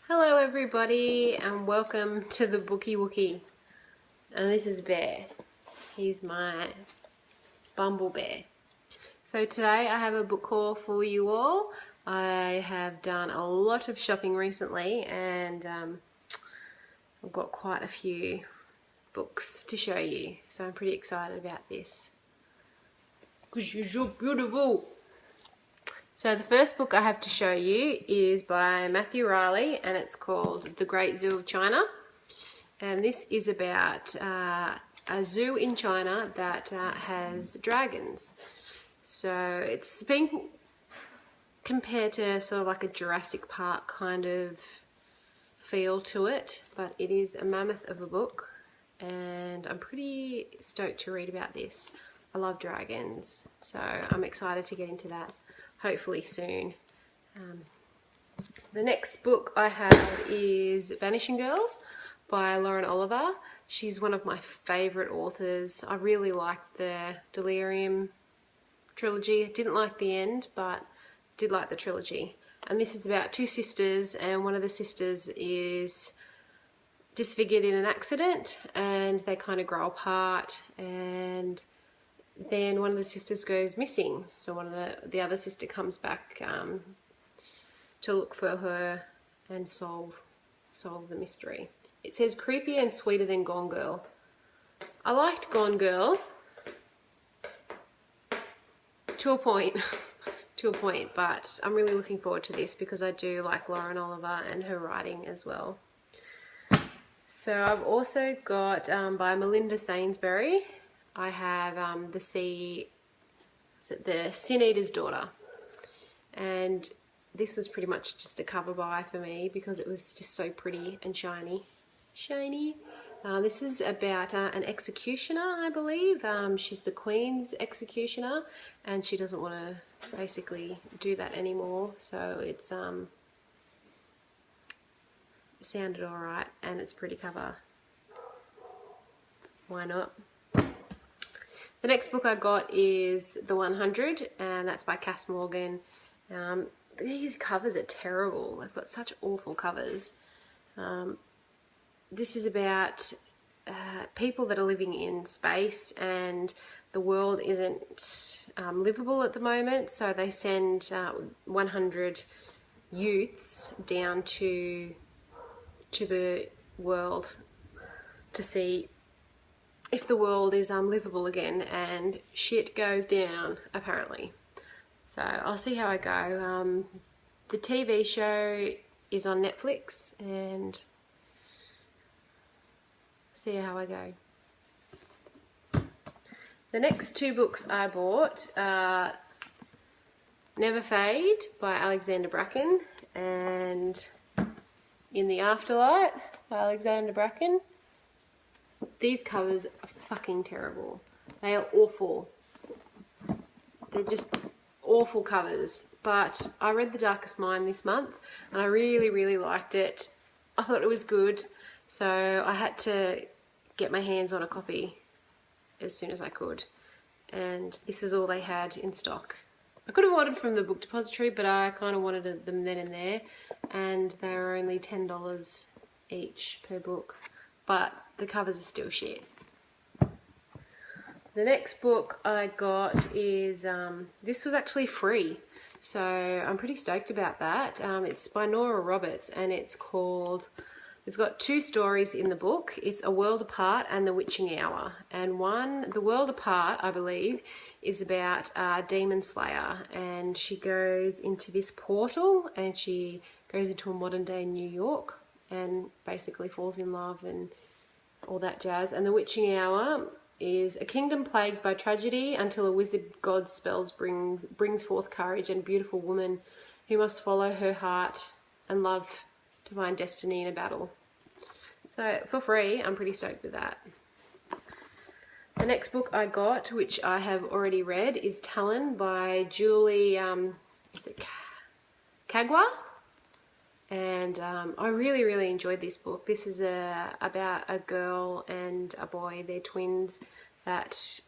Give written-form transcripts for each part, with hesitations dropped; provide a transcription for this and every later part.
Hello everybody and welcome to the Bookie Wookie. And this is Bear. He's my Bumble Bear. So today I have a book haul for you all. I have done a lot of shopping recently and I've got quite a few books to show you. So I'm pretty excited about this. Because you're so beautiful. So the first book I have to show you is by Matthew Reilly and it's called The Great Zoo of China. And this is about a zoo in China that has dragons. So it's been compared to sort of like a Jurassic Park kind of feel to it, but it is a mammoth of a book and I'm pretty stoked to read about this. I love dragons, so I'm excited to get into that. Hopefully soon. The next book I have is Vanishing Girls by Lauren Oliver. She's one of my favourite authors. I really liked the Delirium trilogy. I didn't like the end, but did like the trilogy. And this is about two sisters, and one of the sisters is disfigured in an accident and they kind of grow apart, and then one of the sisters goes missing. So one of the other sister comes back to look for her and solve the mystery. It says creepier and sweeter than Gone Girl. I liked Gone Girl to a point, but I'm really looking forward to this because I do like Lauren Oliver and her writing as well. So I've also got by Melinda Sainsbury. I have the Sin Eater's Daughter, and this was pretty much just a cover buy for me because it was just so pretty and shiny. This is about an executioner, I believe. She's the Queen's executioner and she doesn't want to basically do that anymore, so it's sounded alright and it's pretty cover. Why not? The next book I got is The 100, and that's by Cass Morgan. These covers are terrible. They've got such awful covers. This is about people that are living in space and the world isn't livable at the moment, so they send 100 youths down to the world to see if the world is livable again, and shit goes down apparently. So I'll see how I go. The TV show is on Netflix and see how I go. The next two books I bought are Never Fade by Alexander Bracken and In the Afterlight by Alexander Bracken. These covers are fucking terrible. They are awful. They're just awful covers. But I read The Darkest Mind this month and I really, really liked it. I thought it was good, so I had to get my hands on a copy as soon as I could. And this is all they had in stock. I could have ordered from the Book Depository, but I kind of wanted them then and there. And they were only $10 each per book. But the covers are still shit. The next book I got is, this was actually free, so I'm pretty stoked about that. It's by Nora Roberts and it's got two stories in the book. It's A World Apart and The Witching Hour. And The World Apart, I believe, is about Demon Slayer, and she goes into this portal and she goes into a modern day New York and basically falls in love and all that jazz. And The Witching Hour is a kingdom plagued by tragedy until a wizard god's spells brings forth courage and a beautiful woman who must follow her heart and love to find destiny in a battle. So for free, I'm pretty stoked with that. The next book I got, which I have already read, is Talon by Julie Kagwa. And I really, really enjoyed this book. This is about a girl and a boy. They're twins that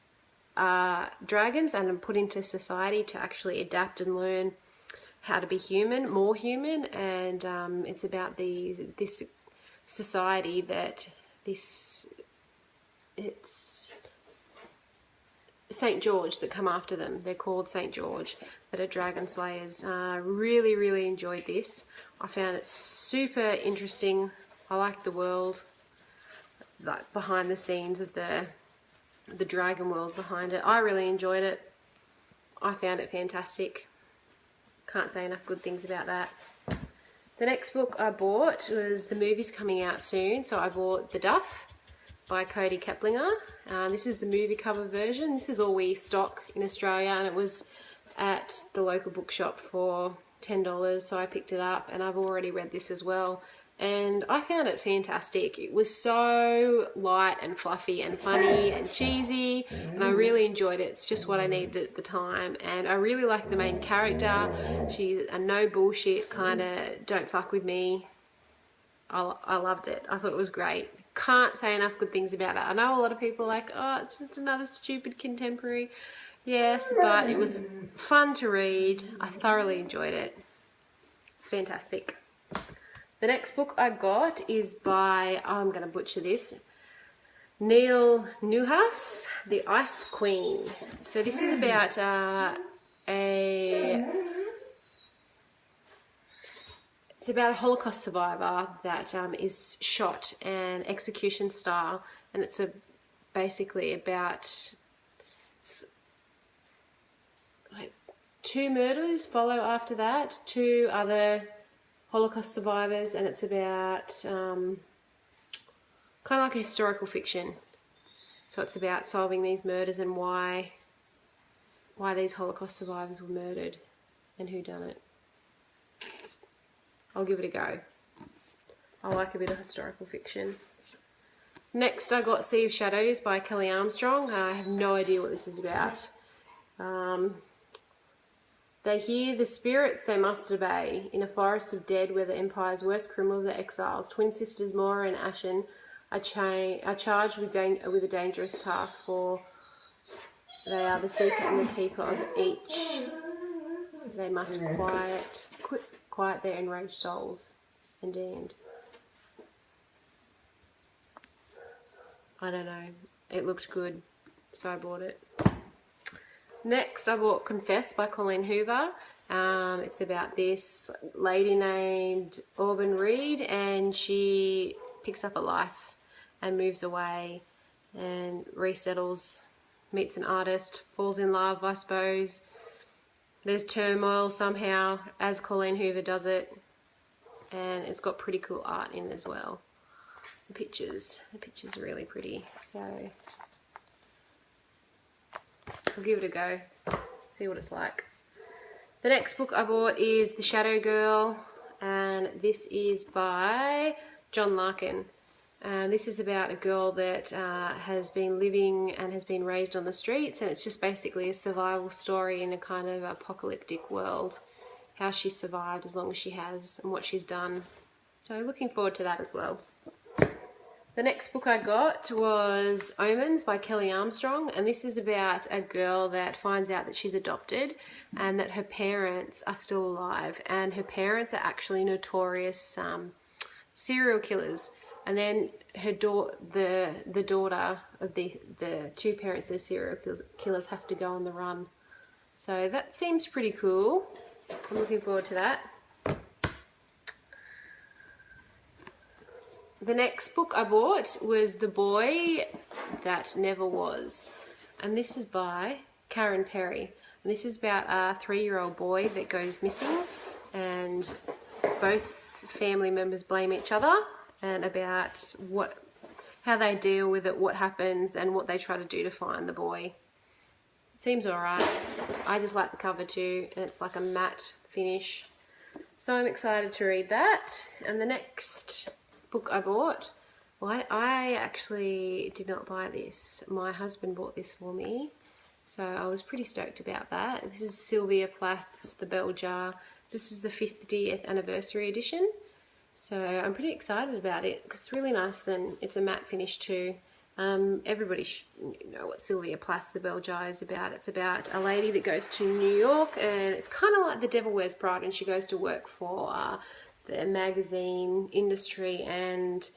are dragons and are put into society to actually adapt and learn how to be human, more human, and it's about this society that it's St. George that come after them. They're called St. George, that are dragon slayers. Really, really enjoyed this. I found it super interesting. I liked the world, like behind the scenes of the dragon world behind it. I really enjoyed it. I found it fantastic. Can't say enough good things about that. The next book I bought was, the movie's coming out soon, so I bought The Duff by Cody Keplinger. This is the movie cover version. This is all we stock in Australia, and it was at the local bookshop for $10, so I picked it up, and I've already read this as well, and I found it fantastic. It was so light and fluffy and funny and cheesy, and I really enjoyed it. It's just what I needed at the time, and I really like the main character. She's a no bullshit kind of don't fuck with me. I loved it. I thought it was great. Can't say enough good things about it. I know a lot of people are like, oh, it's just another stupid contemporary. Yes, but it was fun to read. I thoroughly enjoyed it. It's fantastic. The next book I got is by, oh, I'm going to butcher this, Neil Neuhaus, The Ice Queen. So this is about it's about a Holocaust survivor that is shot and execution style, and it's basically about like 2 murders follow after that, 2 other Holocaust survivors, and it's about kind of like a historical fiction. So it's about solving these murders and why these Holocaust survivors were murdered and who done it. I'll give it a go. I like a bit of historical fiction. Next I got Sea of Shadows by Kelly Armstrong. I have no idea what this is about. They hear the spirits they must obey. In a forest of dead where the Empire's worst criminals are exiles, twin sisters Mora and Ashen are charged with a dangerous task, for they are the seeker and the keeper of each. They must quiet their enraged souls and damned. I don't know. It looked good, so I bought it. Next, I bought Confess by Colleen Hoover. It's about this lady named Auburn Reed, and she picks up a life and moves away and resettles, meets an artist, falls in love, I suppose. There's turmoil somehow, as Colleen Hoover does it, and it's got pretty cool art in as well. The pictures are really pretty, so I'll give it a go, see what it's like. The next book I bought is The Shadow Girl, and this is by John Larkin. And this is about a girl that has been living and has been raised on the streets, and it's just basically a survival story in a kind of apocalyptic world. How she survived as long as she has and what she's done. So looking forward to that as well. The next book I got was Omens by Kelly Armstrong, and this is about a girl that finds out that she's adopted and that her parents are still alive, and her parents are actually notorious serial killers. And then her the daughter of the 2 parents as serial killers have to go on the run. So that seems pretty cool. I'm looking forward to that. The next book I bought was The Boy That Never Was, and this is by Karen Perry. And this is about a 3-year-old boy that goes missing, and both family members blame each other, and about how they deal with it, what happens, and what they try to do to find the boy. It seems alright. I just like the cover too, and it's like a matte finish. So I'm excited to read that. And the next book I bought, well, I actually did not buy this. My husband bought this for me, so I was pretty stoked about that. This is Sylvia Plath's The Bell Jar. This is the 50th anniversary edition, so I'm pretty excited about it because it's really nice, and it's a matte finish too. Everybody should know what Sylvia Plath the Bell Jar is about. It's about a lady that goes to New York, and it's kind of like The Devil Wears Prada, and she goes to work for the magazine industry, and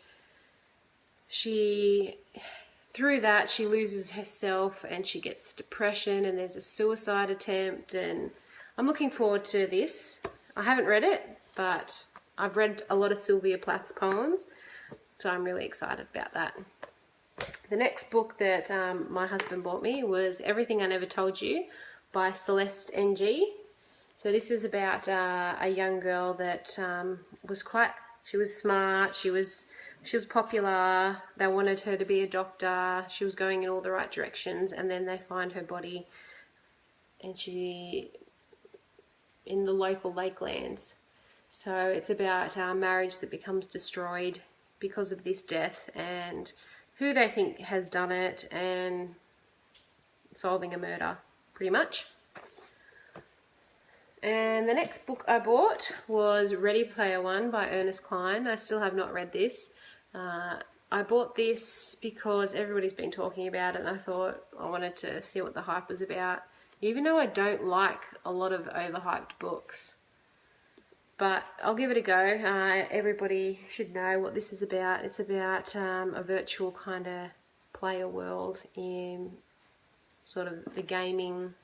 through that she loses herself and she gets depression, and there's a suicide attempt, and I'm looking forward to this. I haven't read it, but I've read a lot of Sylvia Plath's poems, so I'm really excited about that. The next book that my husband bought me was Everything I Never Told You by Celeste Ng. So this is about a young girl that she was smart, she was popular, they wanted her to be a doctor, she was going in all the right directions, and then they find her body and she in the local lakelands. So it's about a marriage that becomes destroyed because of this death, and who they think has done it, and solving a murder, pretty much. And the next book I bought was Ready Player One by Ernest Cline. I still have not read this. I bought this because everybody's been talking about it, and I thought I wanted to see what the hype was about, even though I don't like a lot of overhyped books. But I'll give it a go. Everybody should know what this is about. It's about a virtual kind of player world in sort of the gaming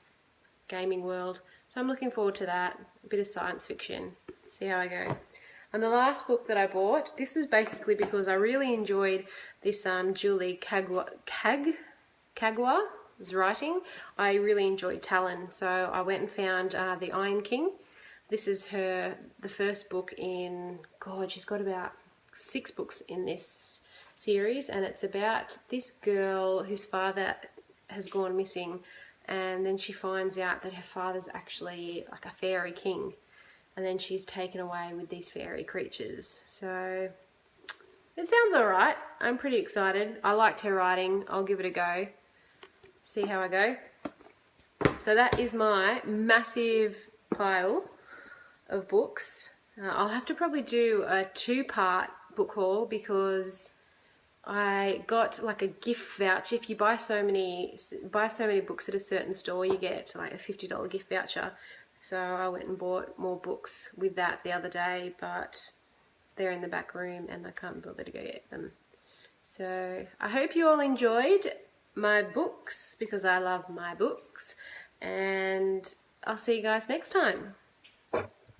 world. So I'm looking forward to that. A bit of science fiction. See how I go. And the last book that I bought, this is basically because I really enjoyed this Julie Kagawa's writing. I really enjoyed Talon, so I went and found The Iron King. This is the first book in, God, she's got about 6 books in this series, and it's about this girl whose father has gone missing, and then she finds out that her father's actually like a fairy king, and then she's taken away with these fairy creatures. So it sounds alright. I'm pretty excited. I liked her writing. I'll give it a go. See how I go. So that is my massive pile of books. I'll have to probably do a 2-part book haul because I got like a gift voucher. If you buy so many books at a certain store, you get like a $50 gift voucher. So I went and bought more books with that the other day, but they're in the back room and I can't bother to go get them. So I hope you all enjoyed my books, because I love my books, and I'll see you guys next time.